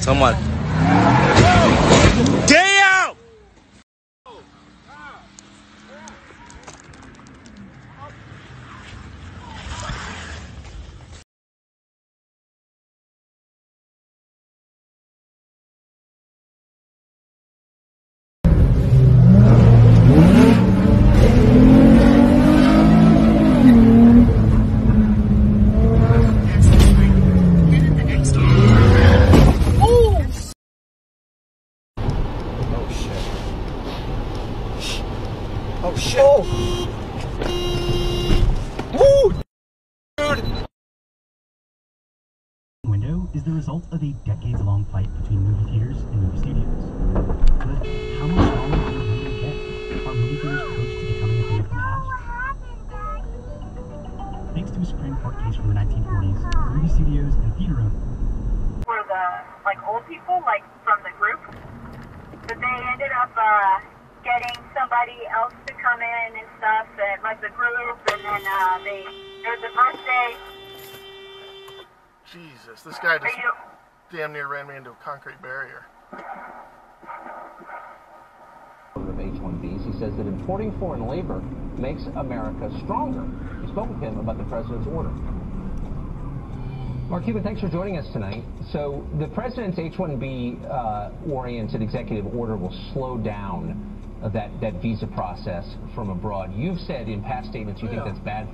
Someone. Damn! Oh shit! Oh. Woo! Dude! Window is the result of a decades-long fight between movie theaters and movie studios. But how much smaller can the window get? Are movie theaters close to becoming a thing of the past? Thanks to a Supreme Court case from the 1940s, movie studios and theater owners for the old people, from the group, but they ended up getting somebody else to come in and stuff, and the group, and then it was a birthday. Jesus, this guy just damn near ran me into a concrete barrier. Of H-1Bs, he says that importing foreign labor makes America stronger. We spoke with him about the president's order. Mark Cuban, thanks for joining us tonight. So the president's H-1B oriented executive order will slow down that visa process from abroad. You've said in past statements you think that's bad for